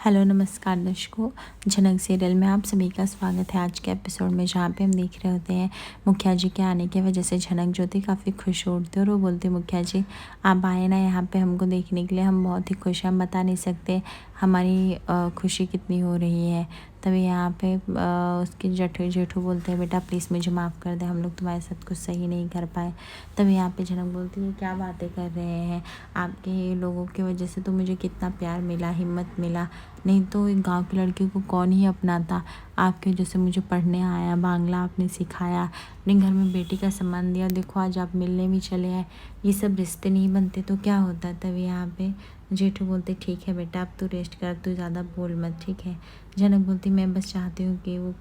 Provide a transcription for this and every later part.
Hello नमस्कार दर्शकों। झनक सीरियल में आप सभी का स्वागत है आज के एपिसोड में, जहाँ पे हम देख रहे होते हैं मुखिया जी के आने की वजह से झनक ज्योति काफ़ी खुश होती है और वो बोलती है मुखिया जी आप आए ना यहाँ पे हमको देखने के लिए, हम बहुत ही खुश हैं, हम बता नहीं सकते हमारी खुशी कितनी हो रही है। तभी यहाँ पे उसके जेठू जेठू बोलते हैं बेटा प्लीज़ मुझे माफ़ कर दे, हम लोग तुम्हारे साथ कुछ सही नहीं कर पाए। तभी यहाँ पे झनक बोलती है क्या बातें कर रहे हैं, आपके लोगों की वजह से तो मुझे कितना प्यार मिला, हिम्मत मिला, नहीं तो एक गांव की लड़की को कौन ही अपनाता। आपकी वजह से मुझे पढ़ने आया, बांग्ला आपने सिखाया, अपने घर में बेटी का सम्मान दिया, देखो आज आप मिलने भी चले आए। ये सब रिश्ते नहीं बनते तो क्या होता। तभी यहाँ पे जेठू बोलते ठीक है बेटा अब तू रेस्ट कर, तू ज़्यादा बोल मत, ठीक है। जनक बोलती मैं बस चाहती हूँ कि वो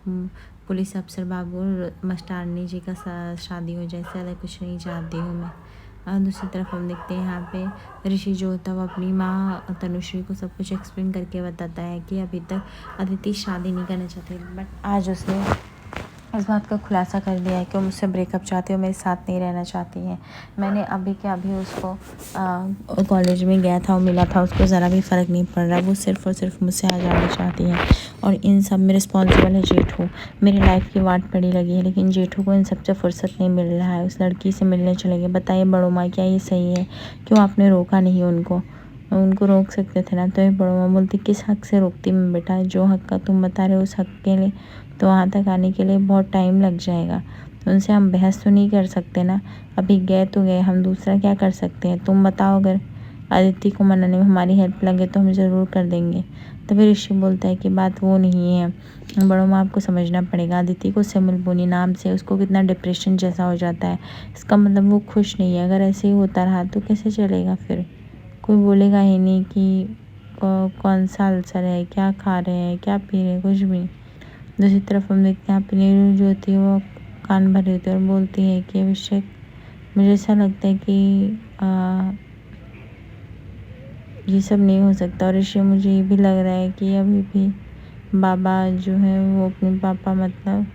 पुलिस अफसर बाबू और मास्टरनी जी का शादी हो जाए, ज़्यादा कुछ नहीं चाहती हूँ मैं। और दूसरी तरफ हम देखते हैं यहाँ पे ऋषि जो होता है वो अपनी माँ तनुश्री को सब कुछ एक्सप्लेन करके बताता है कि अभी तक अदिति शादी नहीं करना चाहती, बट आज उसने इस बात का खुलासा कर दिया है कि वो मुझसे ब्रेकअप चाहती है और मेरे साथ नहीं रहना चाहती है। मैंने अभी के अभी उसको कॉलेज में गया था और मिला था, उसको ज़रा भी फ़र्क नहीं पड़ रहा, वो सिर्फ़ और सिर्फ मुझसे आ जाना चाहती है। और इन सब में रिस्पॉन्सिबल है जेठू, मेरी लाइफ की वाट पड़ी लगी है, लेकिन जेठू को इन सब से फुर्सत नहीं मिल रहा है, उस लड़की से मिलने चले गए। बताइए बड़ो माँ क्या ये सही है, क्यों आपने रोका नहीं उनको, उनको रोक सकते थे ना। तो ये बड़ो माँ बोलती किस हक से रोकती मैं बेटा, जो हक का तुम बता रहे हो उस हक के लिए तो वहाँ तक आने के लिए बहुत टाइम लग जाएगा, तो उनसे हम बहस तो नहीं कर सकते ना। अभी गए तो गए, हम दूसरा क्या कर सकते हैं, तुम बताओ। अगर अदिति को मनाने में हमारी हेल्प लगे तो हम ज़रूर कर देंगे। तभी ऋषि बोलता है कि बात वो नहीं है, बड़ों माँ आपको समझना पड़ेगा। अदिति को सिमल बोनी नाम से उसको कितना डिप्रेशन जैसा हो जाता है, इसका मतलब वो खुश नहीं है। अगर ऐसे ही होता रहा तो कैसे चलेगा, फिर कोई बोलेगा ही नहीं कि कौन सा अल्सर है, क्या खा रहे हैं, क्या पी रहे हैं, कुछ भी। दूसरी तरफ हम देखते हैं यहाँ पे नीरू जो होती है वो कान भर देती है और बोलती है कि अभिषेक मुझे ऐसा लगता है कि ये सब नहीं हो सकता। और ऋषि मुझे ये भी लग रहा है कि अभी भी बाबा जो है वो अपने पापा मतलब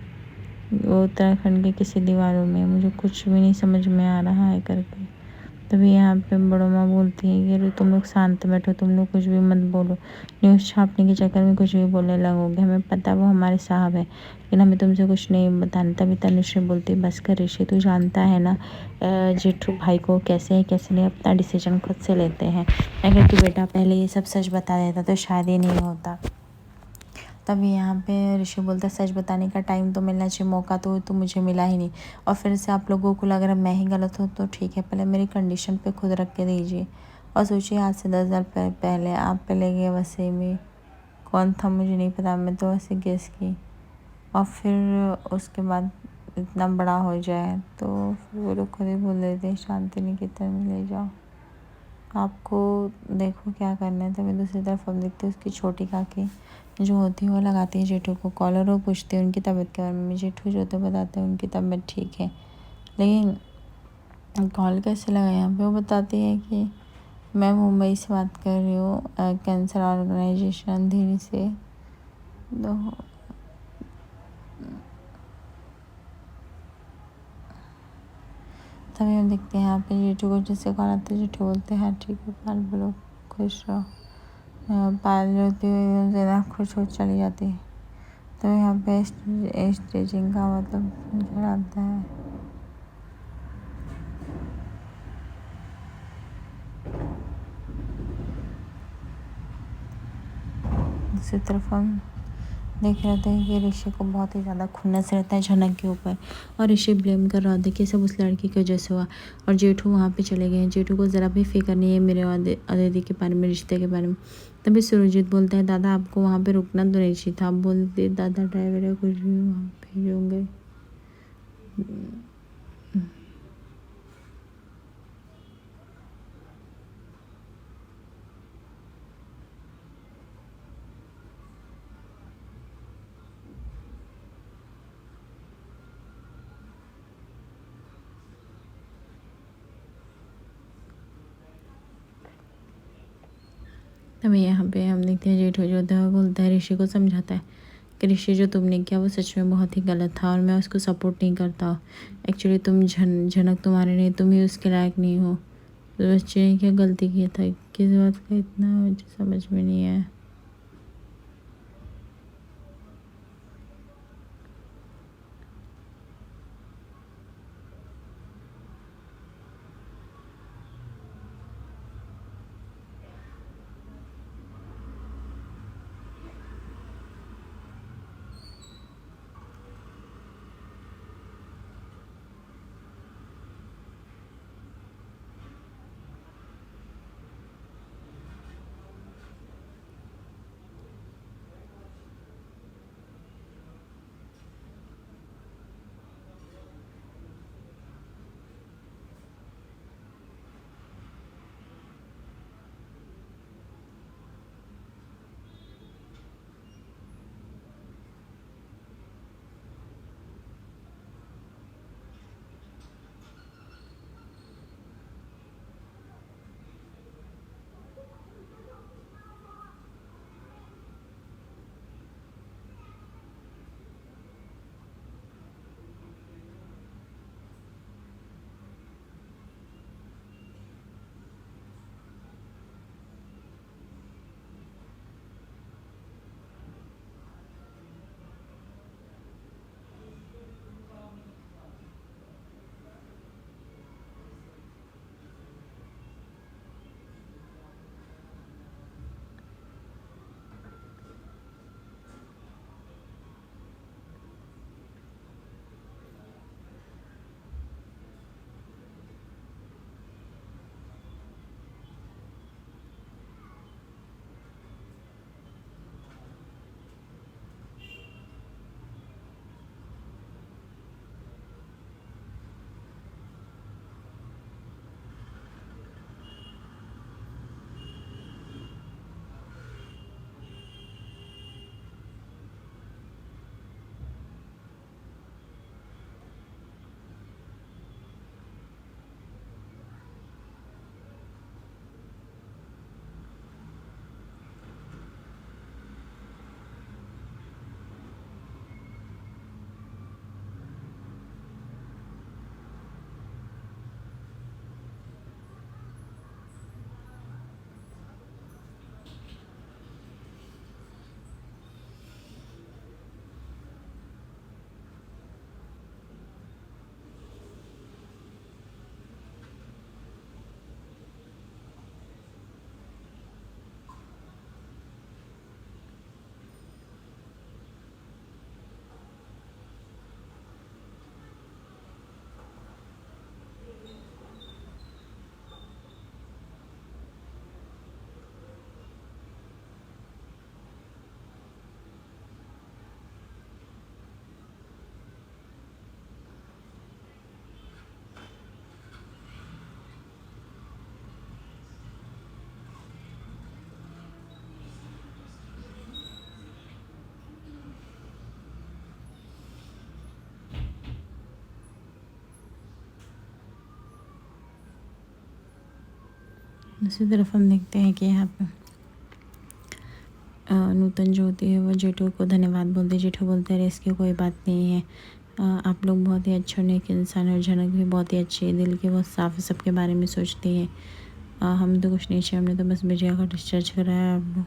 वो उत्तराखंड के किसी दीवारों में, मुझे कुछ भी नहीं समझ में आ रहा है करके। तभी यहाँ पे बड़ो माँ बोलती है कि अरे तुम लोग शांत बैठो, तुम लोग कुछ भी मत बोलो, न्यूज़ छापने के चक्कर में कुछ भी बोलने लगोगे, हमें पता है वो हमारे साहब है लेकिन हमें तुमसे कुछ नहीं बताना। तभी तनुश्री बोलती बस कर ऋषि, तू जानता है ना जेठू भाई को कैसे है कैसे नहीं, अपना डिसीजन खुद से लेते हैं। अगर तू बेटा पहले ये सब सच बता देता तो शायद ये नहीं होता। तभी यहाँ पे ऋषि बोलता है सच बताने का टाइम तो मिलना चाहिए, मौका तो मुझे मिला ही नहीं। और फिर से आप लोगों को लग रहा है मैं ही गलत हूँ तो ठीक है, पहले मेरी कंडीशन पे खुद रख के दीजिए। और सोचिए आज से 10 साल पहले आप पहले गए वैसे में, कौन था मुझे नहीं पता, मैं तो ऐसे गेस की। और फिर उसके बाद इतना बड़ा हो जाए तो फिर वो लोग खुद ही बोल देते शांति निकेतन में ले जाओ, आपको देखो क्या करना है। तभी दूसरी तरफ हम देखते हैं उसकी छोटी काकी जो होती है वो लगाती है जेठू को कॉल और वो पूछती है उनकी तबीयत के बारे में। जेठू जो तो बताते हैं उनकी तबीयत ठीक है, लेकिन कॉल कैसे लगा यहाँ पे, वो बताती है कि मैं मुंबई से बात कर रही हूँ, कैंसर ऑर्गेनाइजेशन अंधेरी से। तो तभी हम देखते हैं यहाँ पे जेठू को जिससे कॉल आते हैं जेठू बोलते हैं हाँ ठीक है पाल बोलो खुश रहो। पायल जो होती है एकदम से ना खुश हो चली जाती है। तो यहाँ पे स्टेजिंग का मतलब नजर आता है। दूसरी तरफ हम देख रहे थे कि ऋषि को बहुत ही ज़्यादा खुन्नस रहता है झनक के ऊपर, और ऋषि ब्लेम कर रहा था कि सब उस लड़की की वजह से हुआ। और जेठू वहाँ पे चले गए हैं, जेठू को ज़रा भी फिक्र नहीं है मेरे और अदिति के बारे में, रिश्ते के बारे में। तभी सुरजीत बोलता है दादा आपको वहाँ पे रुकना तो नहीं चाहिए था, आप बोलते दादा ड्राइवर है कुछ भी वहाँ भेजोगे। तभी यहाँ पे हम देखते हैं जेठू जो होता है वो बोलता है ऋषि को समझाता है कि ऋषि जो तुमने किया वो सच में बहुत ही गलत था और मैं उसको सपोर्ट नहीं करता। एक्चुअली तुम झनक तुम्हारे नहीं, तुम ही उसके लायक नहीं हो। तो बच्चे ने क्या गलती किया था, किस बात का इतना मुझे समझ में नहीं आया। दूसरी तरफ हम देखते हैं कि यहाँ पे नूतन जो होती है वो जेठू को धन्यवाद बोलते हैं। जेठू बोलते हैं इसकी कोई बात नहीं है, आप लोग बहुत ही अच्छे और नेक इंसान है और झनक भी बहुत ही अच्छी है, दिल की बहुत साफ है, सबके बारे में सोचती है। हम तो कुछ नहीं चाहिए, हमने तो बस बिजया का डिस्चार्ज कराया है आप लोग।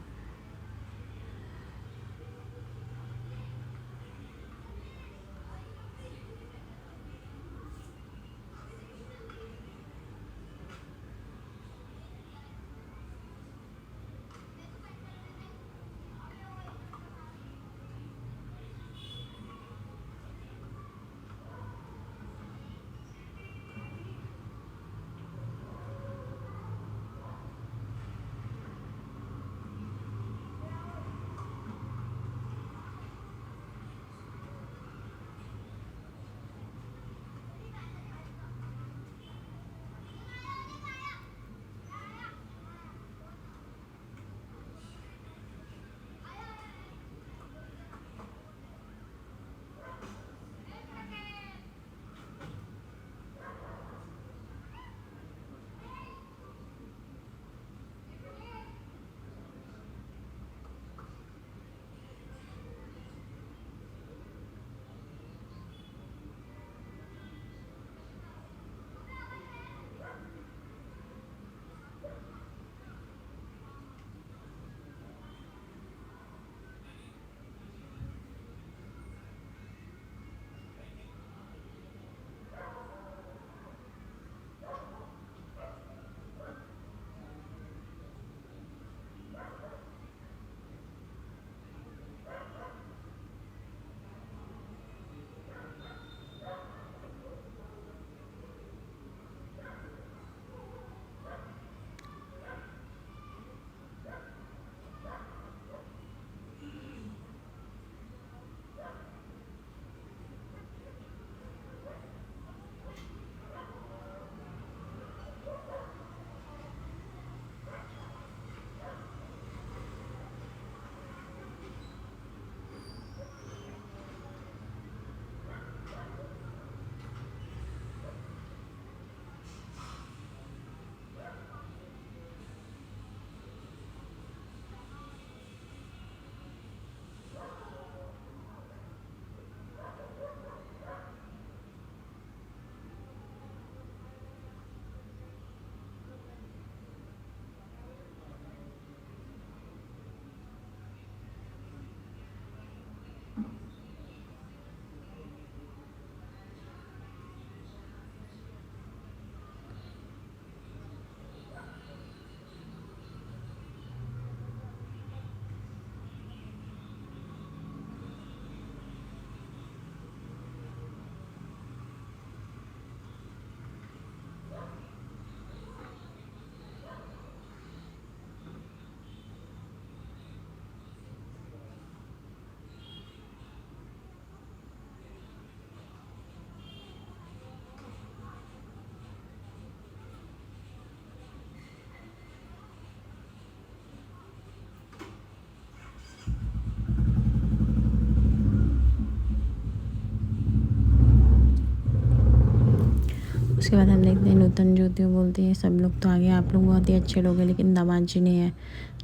उसके बाद हम देखते हैं नूतन ज्योति बोलती है सब लोग तो आगे, आप लोग बहुत ही अच्छे लोग हैं लेकिन दामाद जी नहीं है।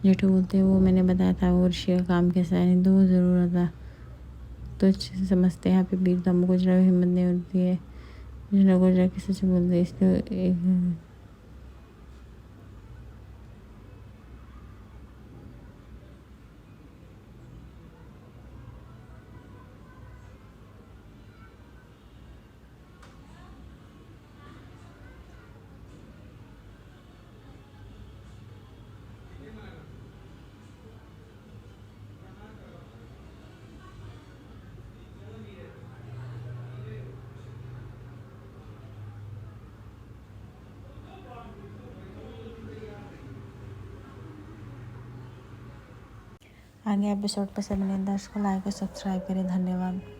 जेठू बोलते हैं वो मैंने बताया था वो ऋषि का काम कैसा है, नहीं तो वो ज़रूर आता। तो अच्छे से समझते हैं यहाँ पे वीर दम को जरा हिम्मत नहीं होती है, जरा को जरा किसी से बोलते हैं इसलिए आगे एपिसोड पसंद नहीं, दर्शकों लाइक और सब्सक्राइब करें। धन्यवाद।